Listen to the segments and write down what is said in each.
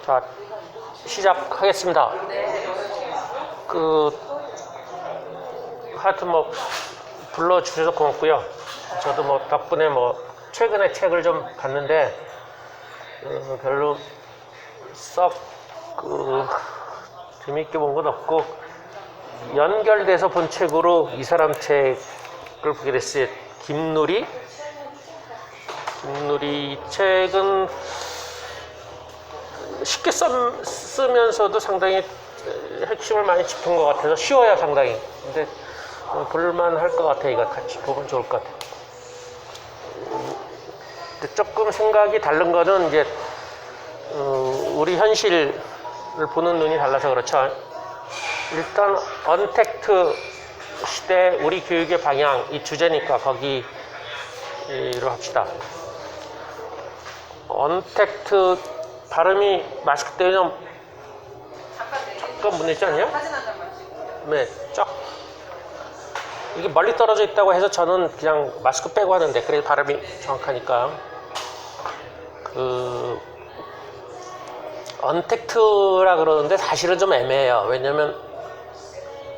자, 시작하겠습니다. 하여튼 불러주셔서 고맙고요. 저도 덕분에 최근에 책을 좀 봤는데, 별로 썩, 재미있게 본 건 없고, 연결돼서 본 책으로 이 사람 책을 보게 됐어요. 김누리 책은 쉽게 쓰면서도 상당히 핵심을 많이 짚은 것 같아서 쉬워요, 상당히. 근데 볼만할 것 같아. 이거 같이 보면 좋을 것 같아. 근데 조금 생각이 다른 거는 이제 우리 현실을 보는 눈이 달라서 그렇죠. 일단 언택트 시대 우리 교육의 방향, 이 주제니까 거기로 합시다. 언택트 발음이 마스크 때문에 잠깐 문제있지 않냐? 네, 쫙. 이게 멀리 떨어져 있다고 해서 저는 그냥 마스크 빼고 하는데, 그래야 발음이 정확하니까. 언택트라 그러는데 사실은 좀 애매해요. 왜냐면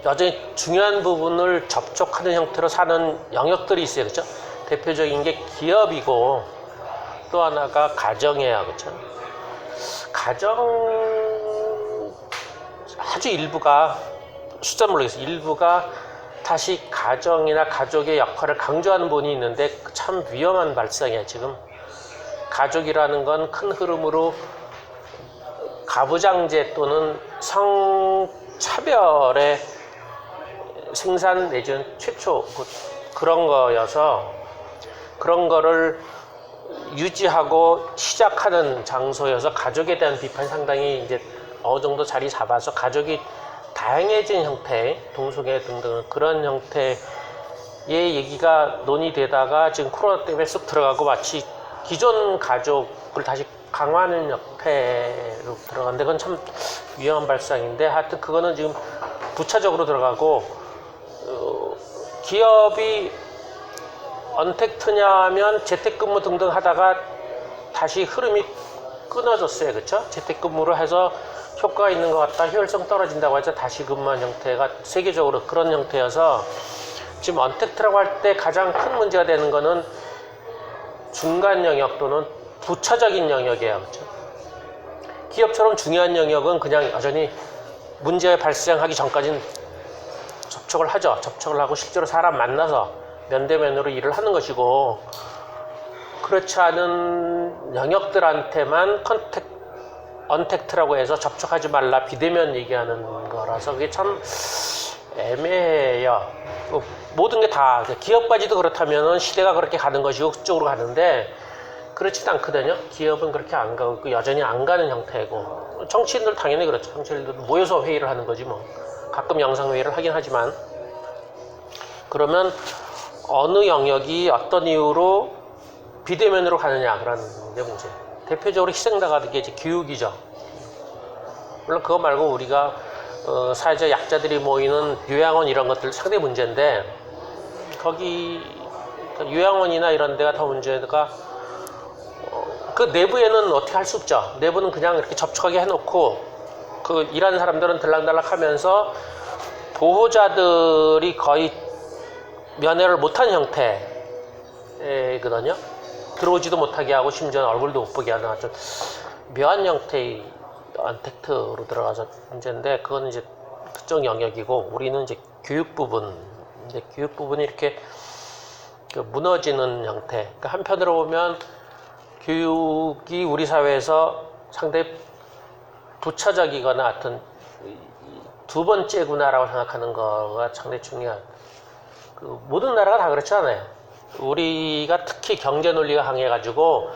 여전히 중요한 부분을 접촉하는 형태로 사는 영역들이 있어요. 그렇죠? 대표적인 게 기업이고, 또 하나가 가정이에요. 그렇죠? 가정 아주 일부가, 숫자 모르겠어요. 일부가 다시 가정이나 가족의 역할을 강조하는 분이 있는데 참 위험한 발상이에요. 지금 가족이라는 건 큰 흐름으로 가부장제 또는 성차별의 생산 내지는 최초 그런 거여서, 그런 거를 유지하고 시작하는 장소여서 가족에 대한 비판이 상당히 이제 어느 정도 자리 잡아서 가족이 다양해진 형태, 동성애 등등 그런 형태의 얘기가 논의되다가 지금 코로나 때문에 쑥 들어가고 마치 기존 가족을 다시 강화하는 형태로 들어가는데, 그건 참 위험한 발상인데, 하여튼 그거는 지금 부차적으로 들어가고, 기업이 언택트냐 하면 재택근무 등등 하다가 다시 흐름이 끊어졌어요. 그렇죠? 재택근무를 해서 효과가 있는 것 같다, 효율성 떨어진다고 해서 다시 근무한 형태가 세계적으로 그런 형태여서, 지금 언택트라고 할 때 가장 큰 문제가 되는 거는 중간 영역 또는 부차적인 영역이에요. 그렇죠? 기업처럼 중요한 영역은 그냥 여전히 문제 발생하기 전까지는 접촉을 하죠. 접촉을 하고 실제로 사람 만나서 면대면으로 일을 하는 것이고, 그렇지 않은 영역들한테만 언택트라고 해서 접촉하지 말라, 비대면 얘기하는 거라서 그게 참 애매해요. 모든 게 다, 기업까지도 그렇다면 시대가 그렇게 가는 것이고 그쪽으로 가는데, 그렇지도 않거든요. 기업은 그렇게 안 가고 여전히 안 가는 형태고, 정치인들 당연히 그렇죠. 정치인들도 모여서 회의를 하는 거지 뭐. 가끔 영상회의를 하긴 하지만, 그러면 어느 영역이 어떤 이유로 비대면으로 가느냐, 그런 게 문제. 대표적으로 희생당하는 게 이제 교육이죠. 물론 그거 말고 우리가 사회적 약자들이 모이는 요양원 이런 것들 상당히 문제인데, 거기 요양원이나 이런 데가 더 문제가, 그 내부에는 어떻게 할 수 없죠. 내부는 그냥 이렇게 접촉하게 해놓고 그 일하는 사람들은 들락달락 하면서 보호자들이 거의 면회를 못한 형태거든요. 들어오지도 못하게 하고 심지어 얼굴도 못 보게 하는 아주 묘한 형태의 언택트로 들어가서 문제인데, 그건 이제 특정 영역이고, 우리는 이제 교육 부분, 이제 교육 부분이 이렇게 무너지는 형태. 그러니까 한편으로 보면 교육이 우리 사회에서 상당히 부차적이거나 하여튼 두 번째구나라고 생각하는 거가 상당히 중요한. 모든 나라가 다 그렇지 않아요. 우리가 특히 경제 논리가 강해가지고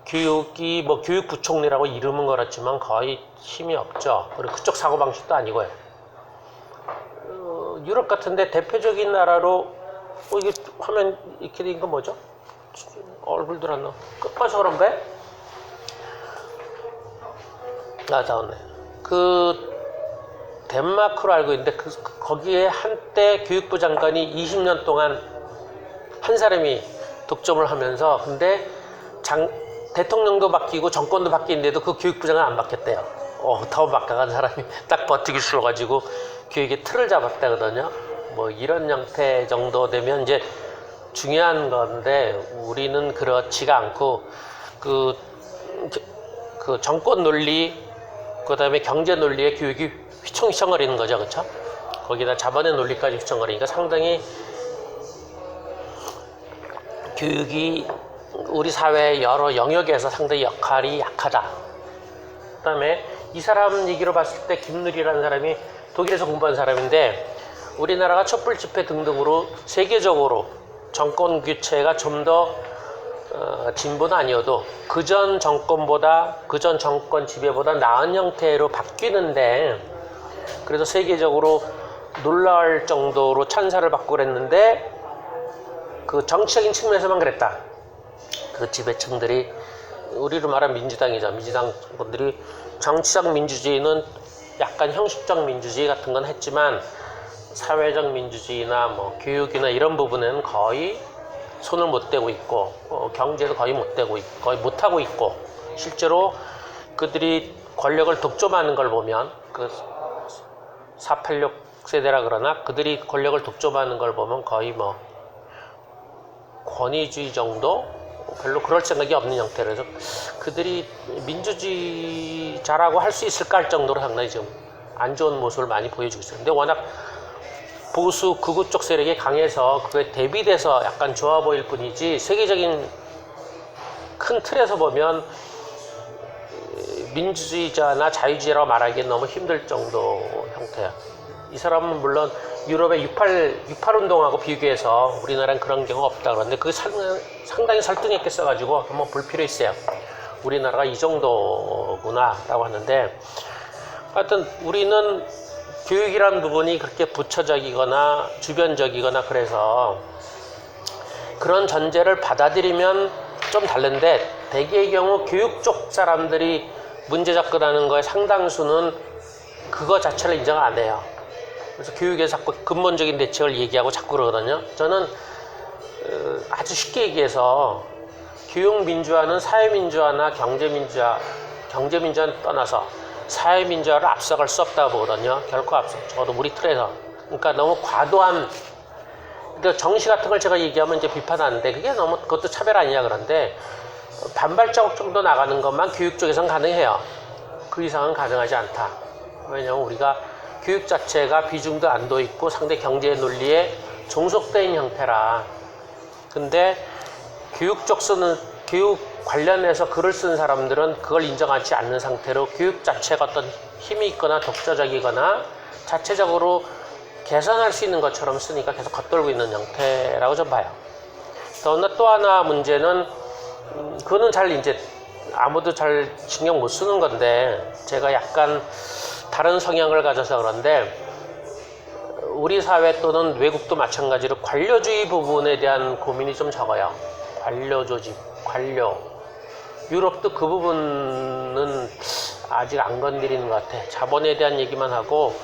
교육이 교육부총리라고 이름은 그렇지만 거의 힘이 없죠. 그리고 그쪽 사고방식도 아니고요. 유럽 같은데 대표적인 나라로, 이게 화면 이렇게 된 거 뭐죠? 얼굴들 안 나와. 끝봐서 그런가? 나왔네. 덴마크로 알고 있는데, 거기에 한때 교육부 장관이 20년 동안 한 사람이 독점을 하면서, 근데 대통령도 바뀌고 정권도 바뀌는데도 그 교육부장은 안 바뀌었대요. 더 바꿔간 사람이 딱 버티기 싫어가지고 교육의 틀을 잡았다거든요. 뭐 이런 형태 정도 되면 이제 중요한 건데, 우리는 그렇지가 않고 그 정권 논리, 그 다음에 경제 논리의 교육이 휘청휘청거리는 거죠, 그렇죠? 거기다 자본의 논리까지 휘청거리니까 상당히 교육이 우리 사회 여러 영역에서 상당히 역할이 약하다. 그 다음에 이 사람 얘기로 봤을 때 김누리라는 사람이 독일에서 공부한 사람인데, 우리나라가 촛불 집회 등등으로 세계적으로 정권 교체가 좀 더 진보는 아니어도 그전 정권보다, 그전 정권 지배보다 나은 형태로 바뀌는데, 그래서 세계적으로 놀라울 정도로 찬사를 받고 그랬는데, 그 정치적인 측면에서만 그랬다. 그 지배층들이, 우리로 말하면 민주당이죠. 민주당 분들이 정치적 민주주의는 약간 형식적 민주주의 같은 건 했지만, 사회적 민주주의나 뭐 교육이나 이런 부분은 거의 손을 못 대고 있고, 경제도 거의 못 대고 있고, 거의 못 하고 있고, 실제로 그들이 권력을 독점하는 걸 보면, 그 486 세대라 그러나 그들이 권력을 독점하는 걸 보면 거의 뭐 권위주의 정도? 별로 그럴 생각이 없는 형태라서 그들이 민주주의자라고 할 수 있을까 할 정도로 상당히 좀 안 좋은 모습을 많이 보여주고 있어요. 근데 워낙 보수 극우 쪽 세력이 강해서 그게 대비돼서 약간 좋아 보일 뿐이지, 세계적인 큰 틀에서 보면 민주주의자나 자유주의라고 말하기엔 너무 힘들 정도 형태야. 이 사람은 물론 유럽의 68 운동하고 비교해서 우리나라는 그런 경우가 없다 그러는데, 그게 상당히 설득력 있게 써가지고 한번 볼 필요 있어요. 우리나라가 이 정도구나 라고 하는데, 하여튼 우리는 교육이라는 부분이 그렇게 부처적이거나 주변적이거나 그래서 그런 전제를 받아들이면 좀 다른데, 대개의 경우 교육 쪽 사람들이 문제 접근하는 거에 상당수는 그거 자체를 인정 안 해요. 그래서 교육에서 자꾸 근본적인 대책을 얘기하고 자꾸 그러거든요. 저는 아주 쉽게 얘기해서 교육민주화는 사회민주화나 경제민주화는 떠나서 사회민주화를 앞서갈 수 없다고 보거든요. 결코 적어도 우리 틀에서. 그러니까 너무 과도한, 그러니까 정시 같은 걸 제가 얘기하면 이제 비판하는데, 그게 너무, 그것도 차별 아니냐 그런데, 반발자국 정도 나가는 것만 교육 쪽에서는 가능해요. 그 이상은 가능하지 않다. 왜냐하면 우리가 교육 자체가 비중도 안 둬 있고 상대 경제 논리에 종속된 형태라. 근데 교육 관련해서 글을 쓴 사람들은 그걸 인정하지 않는 상태로 교육 자체가 어떤 힘이 있거나 독자적이거나 자체적으로 개선할 수 있는 것처럼 쓰니까 계속 겉돌고 있는 형태라고 좀 봐요. 또 하나 문제는, 그거는 잘 이제 아무도 잘 신경 못 쓰는 건데, 제가 약간 다른 성향을 가져서 그런데, 우리 사회 또는 외국도 마찬가지로 관료주의 부분에 대한 고민이 좀 적어요. 관료 조직, 관료. 유럽도 그 부분은 아직 안 건드리는 것 같아. 자본에 대한 얘기만 하고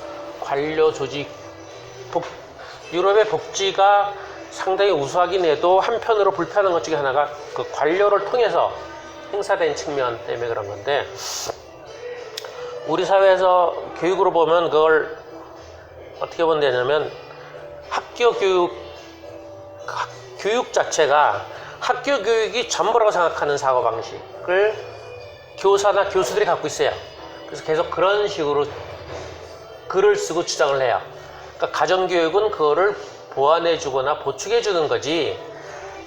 관료 조직, 유럽의 복지가 상당히 우수하긴 해도 한편으로 불편한 것 중에 하나가 그 관료를 통해서 행사된 측면 때문에 그런 건데, 우리 사회에서 교육으로 보면 그걸 어떻게 보면 되냐면, 학교 교육 자체가 학교 교육이 전부라고 생각하는 사고방식을 교사나 교수들이 갖고 있어요. 그래서 계속 그런 식으로 글을 쓰고 주장을 해요. 그러니까 가정교육은 그거를 보완해주거나 보충해주는 거지,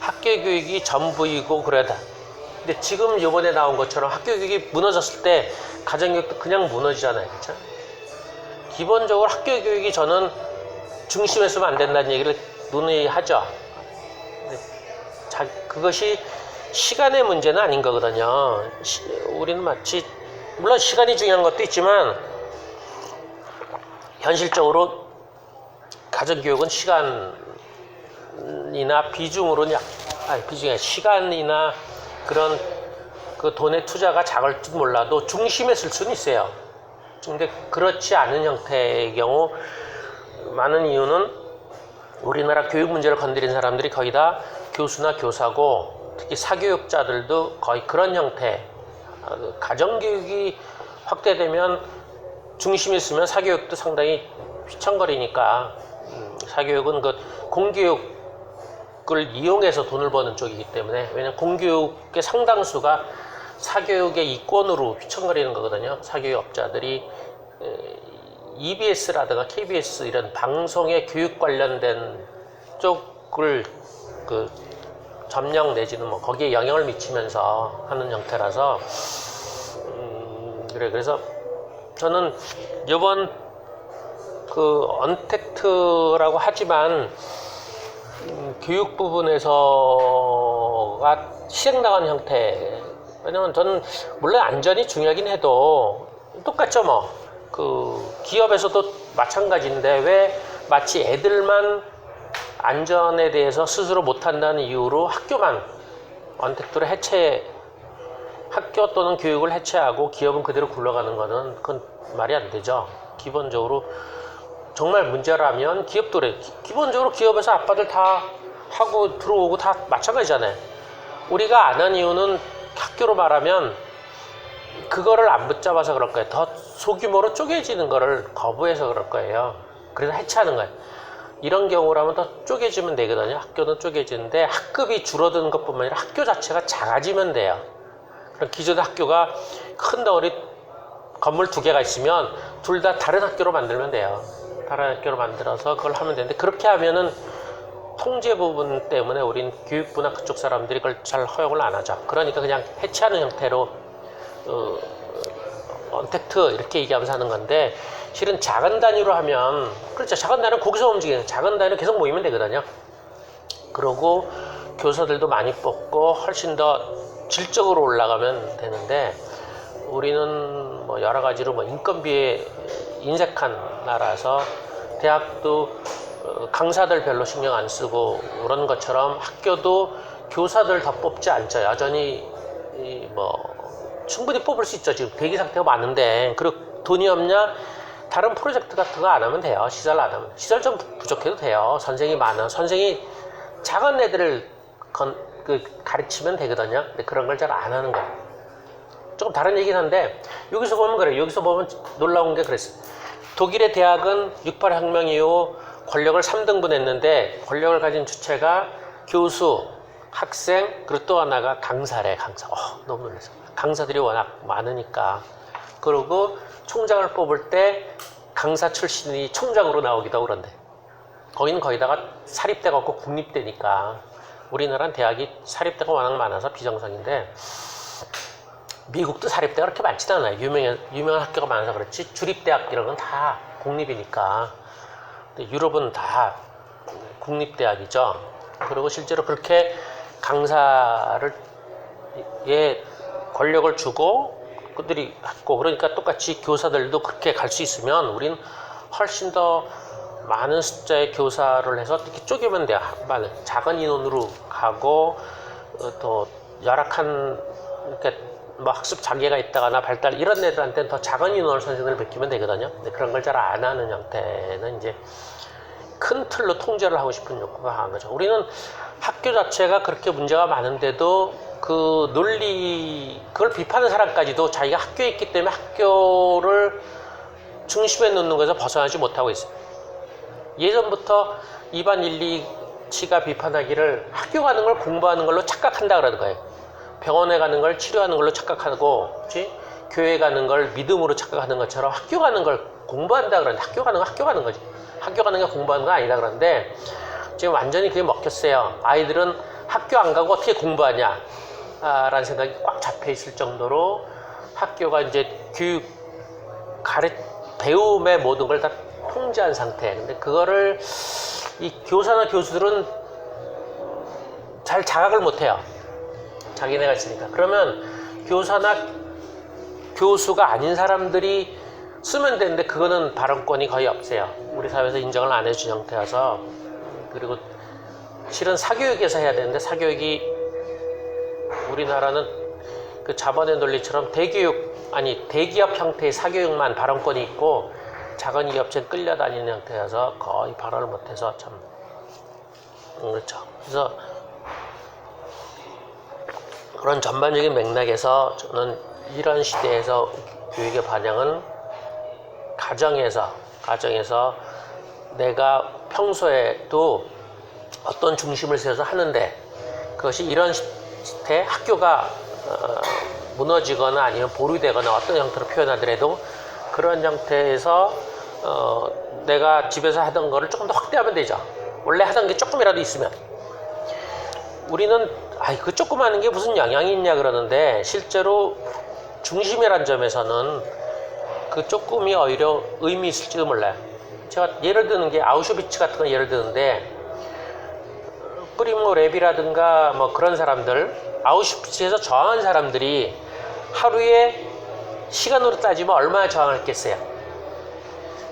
학교 교육이 전부이고 그러다. 근데 지금 이번에 나온 것처럼 학교 교육이 무너졌을 때 가정교육도 그냥 무너지잖아요. 그렇죠? 기본적으로 학교 교육이 저는 중심에 서면 안 된다는 얘기를 논의하죠. 그것이 시간의 문제는 아닌 거거든요. 우리는 마치, 물론 시간이 중요한 것도 있지만, 현실적으로 가정교육은 시간이나 비중으로는, 시간이나 그런 그 돈의 투자가 작을지 몰라도 중심에 쓸 수는 있어요. 근데 그렇지 않은 형태의 경우, 많은 이유는 우리나라 교육 문제를 건드린 사람들이 거의 다 교수나 교사고, 특히 사교육자들도 거의 그런 형태, 가정교육이 확대되면 중심이 있으면 사교육도 상당히 휘청거리니까 사교육은 그 공교육을 이용해서 돈을 버는 쪽이기 때문에, 왜냐면 공교육의 상당수가 사교육의 이권으로 휘청거리는 거거든요. 사교육업자들이 EBS라든가 KBS 이런 방송의 교육 관련된 쪽을 그 점령 내지는 뭐 거기에 영향을 미치면서 하는 형태라서 그래서 저는 이번 그 언택트라고 하지만 교육 부분에서가 시행당한 형태. 왜냐면 저는 물론 안전이 중요하긴 해도 똑같죠 뭐. 그 기업에서도 마찬가지인데 왜 마치 애들만 안전에 대해서 스스로 못한다는 이유로 학교만 언택트로 학교 또는 교육을 해체하고 기업은 그대로 굴러가는 거는 그건 말이 안 되죠. 기본적으로 정말 문제라면 기업도 그래. 기본적으로 기업에서 아빠들 다 하고 들어오고 다 마찬가지잖아요. 우리가 안 한 이유는 학교로 말하면 그거를 안 붙잡아서 그럴 거예요. 더 소규모로 쪼개지는 거를 거부해서 그럴 거예요. 그래서 해체하는 거예요. 이런 경우라면 더 쪼개지면 되거든요. 학교는 쪼개지는데 학급이 줄어드는 것뿐만 아니라 학교 자체가 작아지면 돼요. 그럼 기존의 학교가 큰 덩어리 건물 2개가 있으면 둘 다 다른 학교로 만들면 돼요. 다른 학교로 만들어서 그걸 하면 되는데, 그렇게 하면은 통제 부분 때문에 우린 교육부나 그쪽 사람들이 그걸 잘 허용을 안 하죠. 그러니까 그냥 해체하는 형태로 언택트 이렇게 얘기하면서 하는 건데, 실은 작은 단위로 하면, 그렇죠. 작은 단위는 거기서 움직이는, 작은 단위는 계속 모이면 되거든요. 그러고 교사들도 많이 뽑고 훨씬 더 질적으로 올라가면 되는데, 우리는 뭐 여러 가지로 뭐 인건비에 인색한 나라서 대학도 강사들 별로 신경 안 쓰고 그런 것처럼 학교도 교사들 더 뽑지 않죠. 여전히 뭐 충분히 뽑을 수 있죠. 지금 대기 상태가 많은데, 그리고 돈이 없냐? 다른 프로젝트 같은 거 안 하면 돼요. 시설 안 하면. 시설 좀 부족해도 돼요. 선생이 많아. 선생이 작은 애들을 가르치면 되거든요. 근데 그런 걸 잘 안 하는 거예요. 조금 다른 얘기긴 한데, 여기서 보면 그래요. 여기서 보면 놀라운 게 그랬어요. 독일의 대학은 68혁명 이후 권력을 3등분 했는데, 권력을 가진 주체가 교수, 학생, 그리고 또 하나가 강사래, 강사. 너무 놀랐어. 강사들이 워낙 많으니까. 그리고 총장을 뽑을 때 강사 출신이 총장으로 나오기도 하고 그런데, 거기는 거기다가 사립대가 없고 국립대니까. 우리나라는 대학이 사립대가 워낙 많아서 비정상인데, 미국도 사립대가 그렇게 많지도 않아요. 유명한 학교가 많아서 그렇지 주립대학 이런 건 다 공립이니까. 근데 유럽은 다 국립대학이죠. 그리고 실제로 그렇게 강사를 권력을 주고 그들이 했고, 그러니까 똑같이 교사들도 그렇게 갈 수 있으면 우리는 훨씬 더 많은 숫자의 교사를 해서 이렇게 쪼개면 돼요. 작은 인원으로 가고 또 열악한 이렇게 뭐 학습 장애가 있다거나 발달 이런 애들한테는 더 작은 인원을 선생님을 베끼면 되거든요. 근데 그런 걸 잘 안 하는 형태는 이제 큰 틀로 통제를 하고 싶은 욕구가 강한 거죠. 우리는 학교 자체가 그렇게 문제가 많은데도 그 논리, 그걸 비판하는 사람까지도 자기가 학교에 있기 때문에 학교를 중심에 놓는 것에서 벗어나지 못하고 있어요. 예전부터 2반 1, 2치가 비판하기를 학교 가는 걸 공부하는 걸로 착각한다 그러는 거예요. 병원에 가는 걸 치료하는 걸로 착각하고, 그치? 교회 가는 걸 믿음으로 착각하는 것처럼 학교 가는 걸 공부한다 그러는데, 학교 가는 건 학교 가는 거지. 학교 가는 게 공부하는 건 아니다 그러는데, 지금 완전히 그게 먹혔어요. 아이들은 학교 안 가고 어떻게 공부하냐? 라는 생각이 꽉 잡혀 있을 정도로 학교가 이제 배움의 모든 걸 다 통제한 상태. 근데 그거를 이 교사나 교수들은 잘 자각을 못 해요. 자기네가 있으니까. 그러면 교사나 교수가 아닌 사람들이 쓰면 되는데, 그거는 발언권이 거의 없어요. 우리 사회에서 인정을 안 해준 형태여서. 그리고 실은 사교육에서 해야 되는데, 사교육이 우리나라는 그 자본의 논리처럼 대기업 형태의 사교육만 발언권이 있고, 작은 기업체는 끌려다니는 형태여서 거의 발언을 못해서 참 그렇죠. 그래서 그런 전반적인 맥락에서 저는 이런 시대에서 교육의 반영은 가정에서 내가 평소에도 어떤 중심을 세워서 하는데, 그것이 이런 시대 학교가 무너지거나 아니면 보류되거나 어떤 형태로 표현하더라도 그런 형태에서 내가 집에서 하던 거를 조금 더 확대하면 되죠. 원래 하던 게 조금이라도 있으면. 우리는 그 조금 하는 게 무슨 영향이 있냐 그러는데, 실제로 중심이란 점에서는 그 조금이 오히려 의미 있을지도 몰라요. 제가 예를 드는 게 아우슈비츠 같은 거 예를 드는데, 프리모 레비라든가 뭐 그런 사람들, 아우슈비츠에서 저항한 사람들이 하루에 시간으로 따지면 얼마나 저항했겠어요.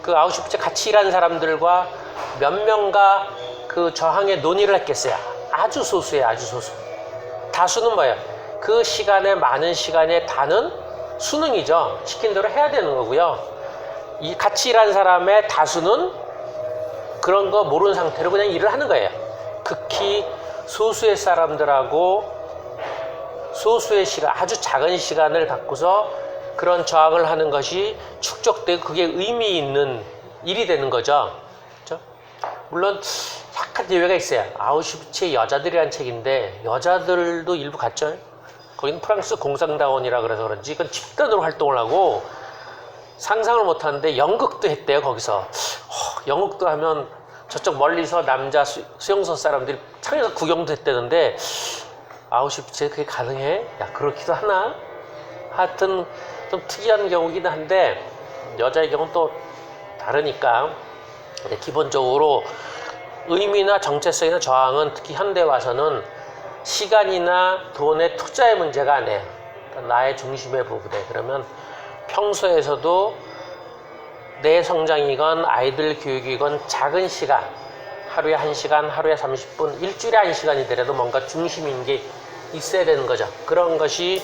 그 아우슈비츠 같이 일하는 사람들과 몇 명과 그 저항의 논의를 했겠어요. 아주 소수예요. 아주 소수. 다수는 뭐예요? 그 시간에, 많은 시간에 다는 수능이죠. 시킨 대로 해야 되는 거고요. 이 같이 일하는 사람의 다수는 그런 거 모르는 상태로 그냥 일을 하는 거예요. 극히 소수의 사람들하고 소수의 시간, 아주 작은 시간을 갖고서 그런 저항을 하는 것이 축적되고 그게 의미 있는 일이 되는 거죠. 그렇죠? 물론 약간 예외가 있어요. 아우슈비츠의 여자들이라는 책인데, 여자들도 일부 갔죠. 거기는 프랑스 공산당원이라 그래서 그런지 그건 집단으로 활동을 하고 상상을 못하는데 연극도 했대요. 거기서 연극도 하면 저쪽 멀리서 남자 수용소 사람들이 창에서 구경도 했다는데, 아우슈비츠에 그게 가능해? 야, 그렇기도 하나? 하여튼 좀 특이한 경우긴 한데, 여자의 경우는 또 다르니까. 근데 기본적으로 의미나 정체성이나 저항은 특히 현대 와서는 시간이나 돈의 투자의 문제가 아니에요. 그러니까 나의 중심에 부분에. 그러면 평소에서도 내 성장이건 아이들 교육이건 작은 시간, 하루에 1시간, 하루에 30분, 일주일에 1시간이더라도 뭔가 중심인 게 있어야 되는 거죠. 그런 것이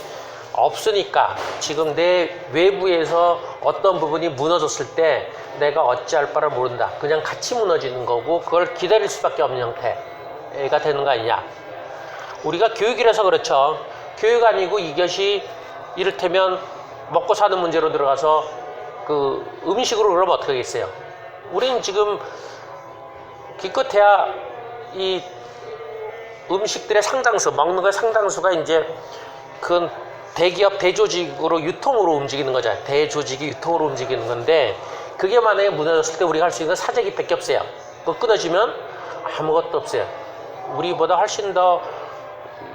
없으니까 지금 내 외부에서 어떤 부분이 무너졌을 때 내가 어찌할 바를 모른다. 그냥 같이 무너지는 거고 그걸 기다릴 수밖에 없는 형태가 되는 거 아니냐. 우리가 교육이라서 그렇죠. 교육 아니고 이것이 이를테면 먹고 사는 문제로 들어가서 그 음식으로 그러면 어떻게 하겠어요? 우리는 지금 기껏해야 이 음식들의 상당수, 먹는 거의 상당수가 이제 그건 대기업, 대조직으로 유통으로 움직이는 거잖아요. 대조직이 유통으로 움직이는 건데, 그게 만약에 무너졌을 때 우리가 할 수 있는 건 사재기 밖에 없어요. 그거 끊어지면 아무것도 없어요. 우리보다 훨씬 더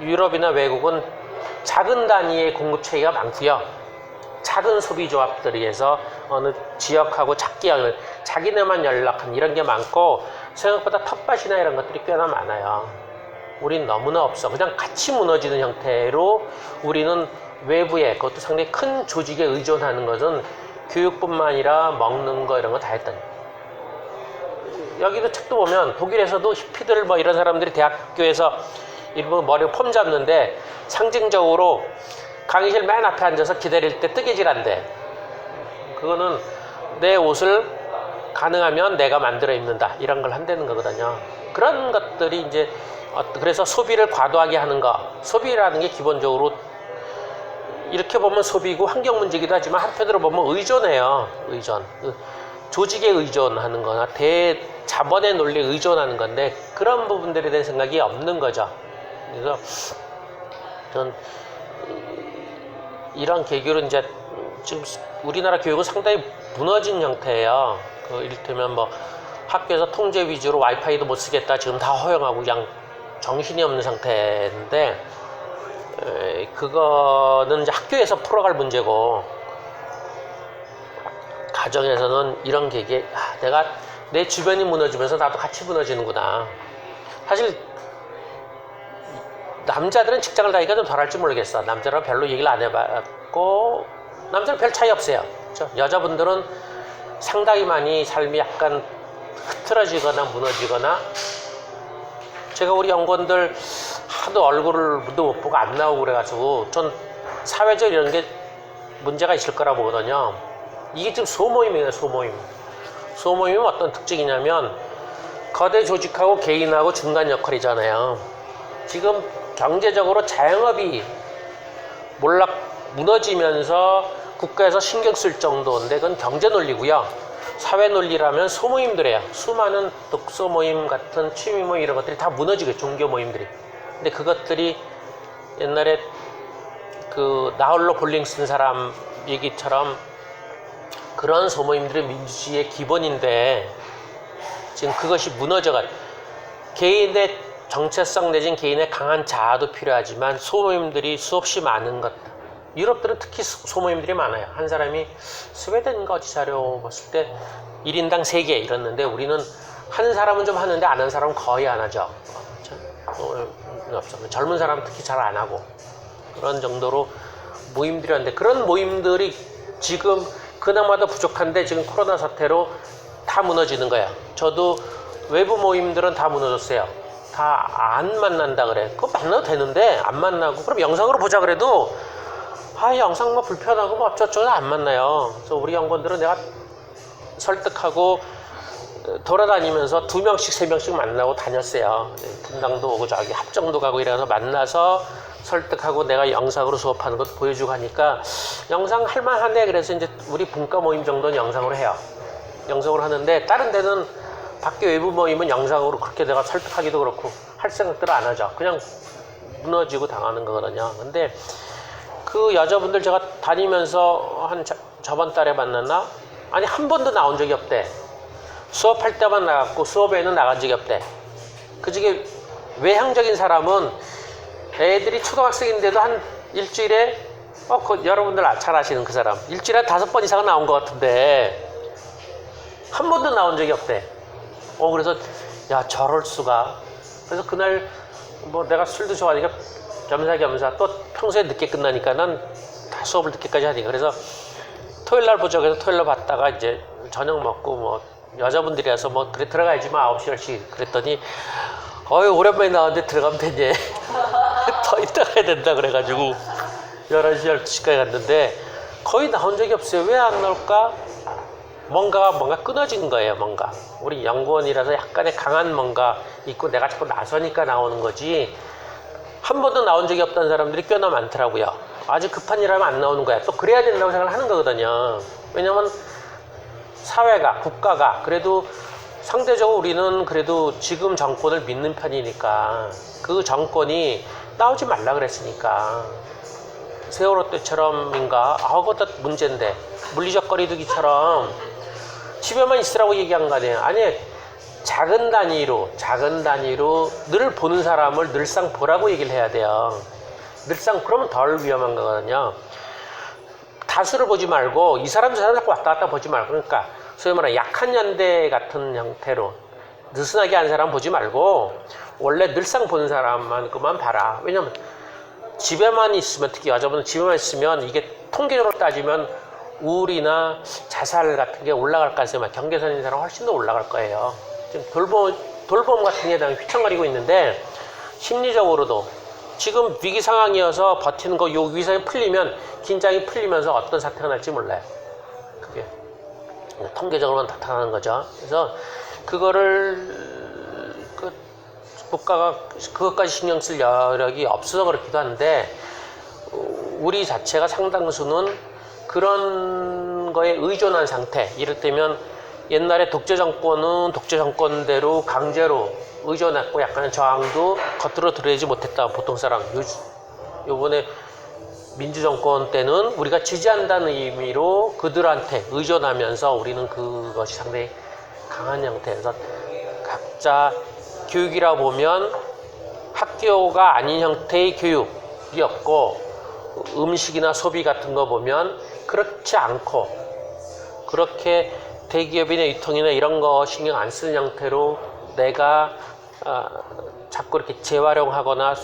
유럽이나 외국은 작은 단위의 공급 체계가 많고요. 작은 소비조합들이 해서 어느 지역하고 자기네만 연락한 이런 게 많고, 생각보다 텃밭이나 이런 것들이 꽤나 많아요. 우린 너무나 없어. 그냥 같이 무너지는 형태로 우리는 외부에, 그것도 상당히 큰 조직에 의존하는 것은 교육뿐만 아니라 먹는 거 이런 거 다 했다니. 여기도 책도 보면 독일에서도 히피들 뭐 이런 사람들이 대학교에서 일부 머리에 폼 잡는데 상징적으로 강의실 맨 앞에 앉아서 기다릴 때 뜨개질한대. 그거는 내 옷을 가능하면 내가 만들어 입는다 이런 걸 한다는 거거든요. 그런 것들이 이제 그래서 소비를 과도하게 하는 거, 소비라는 게 기본적으로 이렇게 보면 소비고 환경 문제이기도 하지만 한편으로 보면 의존해요. 의존, 조직에 의존하는 거나 대자본의 논리에 의존하는 건데, 그런 부분들에 대한 생각이 없는 거죠. 그래서 전 이런 계기로 이제 지금 우리나라 교육은 상당히 무너진 형태예요. 이를테면 뭐 학교에서 통제 위주로 와이파이도 못 쓰겠다 지금 다 허용하고 그냥 정신이 없는 상태인데, 그거는 이제 학교에서 풀어갈 문제고, 가정에서는 이런 계기에 내가 내 주변이 무너지면서 나도 같이 무너지는구나. 사실 남자들은 직장을 다니니까 좀 덜할지 모르겠어. 남자랑 별로 얘기를 안 해봤고, 남자는 별 차이 없어요. 그렇죠? 여자분들은 상당히 많이 삶이 약간 흐트러지거나 무너지거나, 제가 우리 연구원들 하도 얼굴도 못 보고 안 나오고 그래가지고 전 사회적 이런 게 문제가 있을 거라 보거든요. 이게 지금 소모임이에요. 소모임은 어떤 특징이냐면 거대 조직하고 개인하고 중간 역할이잖아요. 지금 경제적으로 자영업이 무너지면서 국가에서 신경 쓸 정도인데 그건 경제 논리고요. 사회 논리라면 소모임들이에요. 수많은 독서 모임 같은 취미 모임 이런 것들이 다 무너지게 종교 모임들이. 근데 그것들이 옛날에 그 나홀로 볼링 쓴 사람 얘기처럼 그런 소모임들이 민주주의의 기본인데 지금 그것이 무너져가 개인의 정체성 내진 개인의 강한 자아도 필요하지만 소모임들이 수없이 많은 것. 유럽들은 특히 소모임들이 많아요. 한 사람이 스웨덴인가 어디 자료 봤을 때 1인당 3개 이랬는데 우리는 하는 사람은 좀 하는데 안 하는 사람은 거의 안 하죠. 없어. 젊은 사람은 특히 잘 안 하고 그런 정도로 모임들이 왔는데 그런 모임들이 지금 그나마도 부족한데 지금 코로나 사태로 다 무너지는 거야. 저도 외부 모임들은 다 무너졌어요. 다 안 만난다 그래. 그거 만나도 되는데 안 만나고 그럼 영상으로 보자 그래도 영상 뭐 불편하고 뭐 어쩌고저쩌고 안 만나요. 그래서 우리 연구원들은 내가 설득하고 돌아다니면서 2명씩 3명씩 만나고 다녔어요. 분당도 오고 저기 합정도 가고 이래서 만나서 설득하고 내가 영상으로 수업하는 것 보여주고 하니까 영상 할만하네. 그래서 이제 우리 분과 모임 정도는 영상으로 해요. 영상으로 하는데 다른 데는 밖에 외부 모임은 영상으로 그렇게 내가 설득하기도 그렇고 할 생각들을 안 하죠. 그냥 무너지고 당하는 거거든요. 근데 그 여자분들 제가 다니면서 한 저번 달에 만났나? 아니 한 번도 나온 적이 없대. 수업할 때만 나갔고 수업에는 나간 적이 없대. 그 중에 외향적인 사람은 애들이 초등학생인데도 한 일주일에 여러분들 잘 아시는 그 사람 일주일에 5번 이상은 나온 것 같은데 한 번도 나온 적이 없대. 그래서 야 저럴 수가. 그래서 그날 뭐 내가 술도 좋아하니까 겸사겸사 또 평소에 늦게 끝나니까 난 다 수업을 늦게까지 하니까 그래서 토요일날 보자고 해서 토요일날 봤다가 이제 저녁 먹고 뭐 여자분들이라서 뭐 그래 들어가야지 뭐 9시 10시 그랬더니 오랜만에 나왔는데 들어가면 되니 더 이따 가야 된다 그래가지고 11시 12시까지 갔는데 거의 나온 적이 없어요. 왜 안 나올까? 뭔가 끊어진 거예요. 뭔가 우리 연구원이라서 약간의 강한 뭔가 있고 내가 자꾸 나서니까 나오는 거지 한 번도 나온 적이 없다는 사람들이 꽤나 많더라고요. 아주 급한 일 하면 안 나오는 거야. 또 그래야 된다고 생각을 하는 거거든요. 왜냐면 사회가 국가가 그래도 상대적으로 우리는 그래도 지금 정권을 믿는 편이니까 그 정권이 나오지 말라 그랬으니까 세월호 때처럼인가 그것도 문제인데 물리적 거리두기처럼 집에만 있으라고 얘기한 거 아니에요. 아니 작은 단위로 늘 보는 사람을 늘상 보라고 얘기를 해야 돼요. 늘상 그러면 덜 위험한 거거든요. 다수를 보지 말고 이 사람 저 사람 자꾸 왔다 갔다 보지 말고 그러니까 소위 말하는 약한 연대 같은 형태로 느슨하게 한 사람 보지 말고 원래 늘상 보는 사람만 그만 봐라. 왜냐면 집에만 있으면 특히 여자분은 집에만 있으면 이게 통계적으로 따지면 우울이나 자살 같은 게 올라갈 가능성이 경계선인 사람 훨씬 더 올라갈 거예요. 지금 돌봄 같은 게 대한 휘청거리고 있는데 심리적으로도 지금 위기 상황이어서 버티는 거 요 위기 상황이 풀리면 긴장이 풀리면서 어떤 사태가 날지 몰라요. 그게 통계적으로만 나타나는 거죠. 그래서 그거를 국가가 그것까지 신경 쓸 여력이 없어서 그렇기도 한데 우리 자체가 상당수는 그런 거에 의존한 상태. 이를테면 옛날에 독재 정권은 독재 정권대로 강제로 의존했고 약간의 저항도 겉으로 드러내지 못했다. 보통 사람. 요번에 민주정권 때는 우리가 지지한다는 의미로 그들한테 의존하면서 우리는 그것이 상당히 강한 형태에서 각자 교육이라 보면 학교가 아닌 형태의 교육이 없고 음식이나 소비 같은 거 보면 그렇지 않고 그렇게 대기업이나 유통이나 이런 거 신경 안 쓰는 형태로 내가 자꾸 이렇게 재활용하거나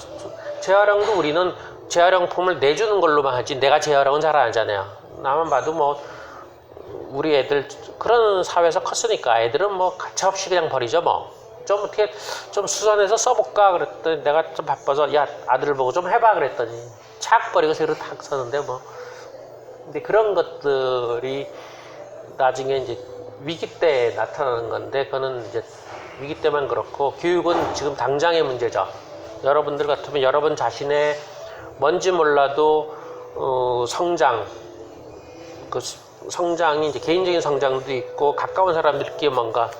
재활용도 우리는 재활용품을 내주는 걸로만 하지 내가 재활용은 잘 안 하잖아요. 나만 봐도 뭐 우리 애들 그런 사회에서 컸으니까 애들은 뭐 가차없이 그냥 버리죠 뭐. 좀 어떻게 좀 수선해서 써볼까 그랬더니 내가 좀 바빠서 야 아들을 보고 좀 해봐 그랬더니 착 버리고 새로 탁 썼는데 뭐. 근데 그런 것들이 나중에 이제 위기 때 나타나는 건데 그거는 이제 위기 때만 그렇고 교육은 지금 당장의 문제죠. 여러분들 같으면 여러분 자신의 뭔지 몰라도 성장, 그 성장이 이제 개인적인 성장도 있고 가까운 사람들끼리 뭔가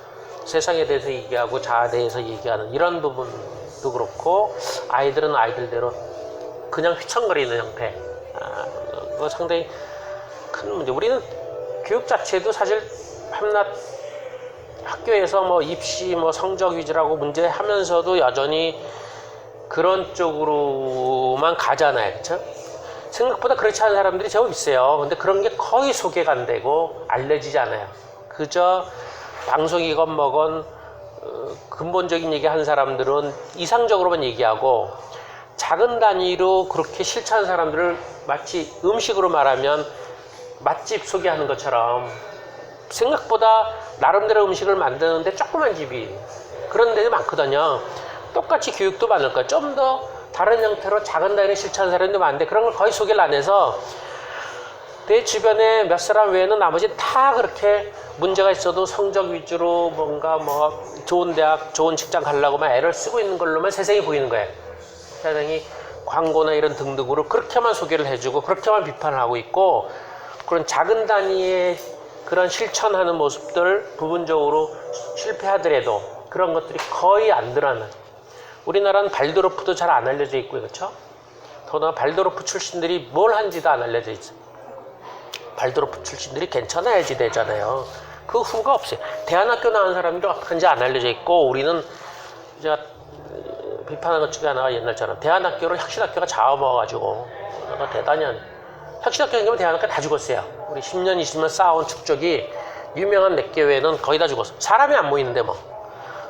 세상에 대해서 얘기하고 자아에 대해서 얘기하는 이런 부분도 그렇고 아이들은 아이들대로 그냥 휘청거리는 형태. 그거 상당히 큰 문제. 우리는 교육 자체도 사실 한낱 학교에서 뭐 입시 뭐 성적 위주라고 문제하면서도 여전히 그런 쪽으로만 가잖아요. 그렇죠? 생각보다 그렇지 않은 사람들이 제법 있어요. 근데 그런 게 거의 소개가 안 되고 알려지지 않아요. 그저 방송이건 뭐건 근본적인 얘기 하는 사람들은 이상적으로만 얘기하고 작은 단위로 그렇게 실천하는 사람들을 마치 음식으로 말하면 맛집 소개하는 것처럼 생각보다 나름대로 음식을 만드는데 조그만 집이 그런 데도 많거든요. 똑같이 교육도 많을 거예요. 좀 더 다른 형태로 작은 단위로 실천하는 사람도 많은데 그런 걸 거의 소개를 안 해서 내 주변에 몇 사람 외에는 나머지 다 그렇게 문제가 있어도 성적 위주로 뭔가 뭐 좋은 대학, 좋은 직장 가려고만 애를 쓰고 있는 걸로만 세상이 보이는 거예요. 세상이 광고나 이런 등등으로 그렇게만 소개를 해주고 그렇게만 비판을 하고 있고 그런 작은 단위의 그런 실천하는 모습들 부분적으로 실패하더라도 그런 것들이 거의 안 드러나는. 우리나라는 발도르프도 잘 안 알려져 있고요. 그렇죠? 더나 발도르프 출신들이 뭘 한지도 안 알려져 있어요. 발도르프 출신들이 괜찮아야지 되잖아요. 그 후가 없어요. 대안학교 나온 사람들이 어떻게 하는지 안 알려져 있고 우리는 제가 비판한 것 중에 하나가 옛날처럼 대안학교를 혁신학교가 잡아먹어가지고 내가 대단히 혁신학교 생기면 대안학교 다 죽었어요. 우리 10년 20년 쌓아온 축적이 유명한 몇 개 외에는 거의 다 죽었어. 사람이 안 모이는데 뭐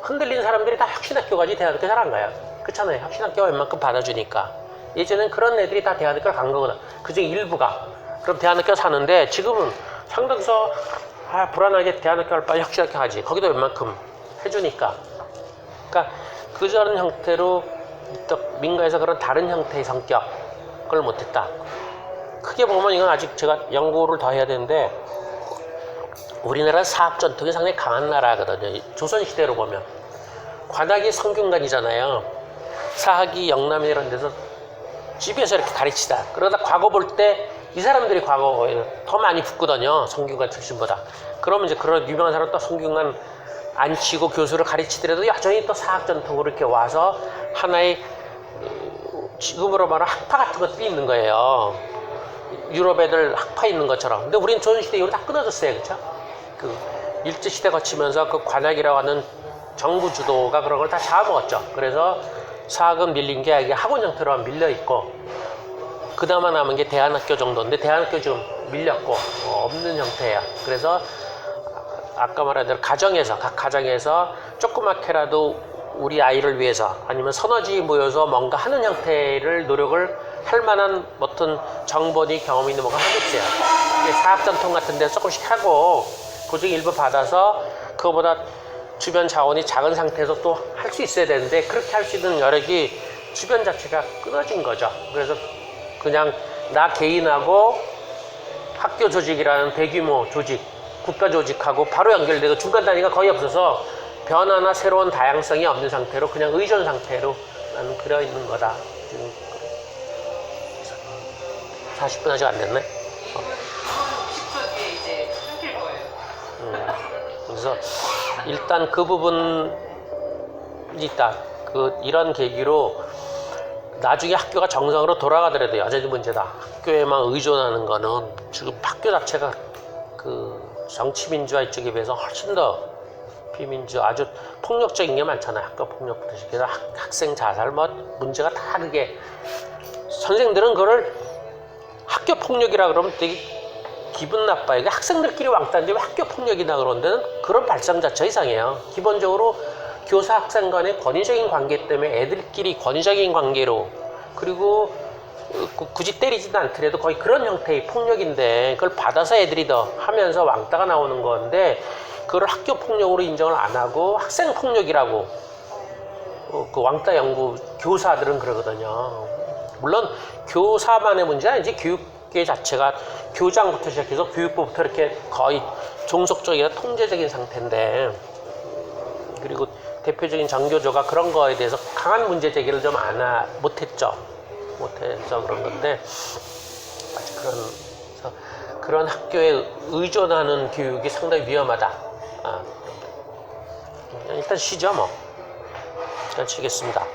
흔들린 사람들이 다 혁신학교 가지 대안학교 잘 안 가요. 그렇잖아요. 혁신학교가 웬만큼 받아주니까. 예전엔 그런 애들이 다 대안학교를 간 거거든. 그중에 일부가. 그럼 대안학교 사는데 지금은 상당서 불안하게 대안학교 할 바에 혁신학교 하지. 거기도 웬만큼 해주니까. 그러니까 그저런 형태로 민가에서 그런 다른 형태의 성격을 못했다. 크게 보면 이건 아직 제가 연구를 더 해야 되는데 우리나라 사학 전통이 상당히 강한 나라거든요. 조선시대로 보면 관악이 성균관이잖아요. 사학이 영남이나 이런 데서 집에서 이렇게 가르치다. 그러다 과거 볼 때 이 사람들이 과거에 더 많이 붙거든요. 성균관 출신보다. 그러면 이제 그런 유명한 사람 또 성균관 앉히고 교수를 가르치더라도 여전히 또 사학 전통으로 이렇게 와서 하나의 지금으로 말하면 학파 같은 것들이 있는 거예요. 유럽 애들 학파 있는 것처럼. 근데 우리는 조선시대 이후로 다 끊어졌어요. 그렇죠? 그 일제시대 거치면서 그 관악이라고 하는 정부 주도가 그런 걸 다 잡아먹었죠. 그래서 사학은 밀린 게 이게 학원 형태로만 밀려있고 그나마 남은 게 대안학교 정도인데 대안학교 좀 밀렸고 없는 형태야. 그래서 아까 말한 대로 가정에서 각 가정에서 조그맣게라도 우리 아이를 위해서 아니면 서너지 모여서 뭔가 하는 형태를 노력을 할 만한 어떤 정보니 경험이 있는 뭔가 하고 있어요. 사학 전통 같은 데 조금씩 하고 보증 일부 받아서 그거보다 주변 자원이 작은 상태에서 또 할 수 있어야 되는데 그렇게 할 수 있는 여력이 주변 자체가 끊어진 거죠. 그래서 그냥 나 개인하고 학교 조직이라는 대규모 조직, 국가 조직하고 바로 연결되고 중간 단위가 거의 없어서 변화나 새로운 다양성이 없는 상태로 그냥 의존 상태로 나는 그려 있는 거다. 지금 40분 아직 안 됐네. 10초 뒤에 이제 끊길 거예요. 그래서 일단 그 부분이 있다. 이런 계기로 나중에 학교가 정상으로 돌아가더라도 여전히 문제다. 학교에만 의존하는 거는 지금 학교 자체가 그 정치민주화 이쪽에 비해서 훨씬 더 비민주 아주 폭력적인 게 많잖아요. 학교 폭력부터 시작해서 학생 자살 뭐 문제가 다 그게 선생들은 그걸 학교 폭력이라 그러면 되게 기분 나빠요. 이게 학생들끼리 왕따인데 왜 학교 폭력이나 그런 데는 그런 발상 자체가 이상해요. 기본적으로 교사 학생 간의 권위적인 관계 때문에 애들끼리 권위적인 관계로 그리고 굳이 때리지도 않더라도 거의 그런 형태의 폭력인데 그걸 받아서 애들이 더 하면서 왕따가 나오는 건데 그걸 학교 폭력으로 인정을 안 하고 학생 폭력이라고 그 왕따 연구 교사들은 그러거든요. 물론 교사만의 문제는 아니지 교육계 자체가 교장부터 시작해서 교육부부터 이렇게 거의 종속적이나 통제적인 상태인데 그리고 대표적인 정교조가 그런 거에 대해서 강한 문제 제기를 좀 못했죠. 못해서 그런 건데 그런 학교에 의존하는 교육이 상당히 위험하다. 일단 쉬죠 뭐. 일단 쉬겠습니다.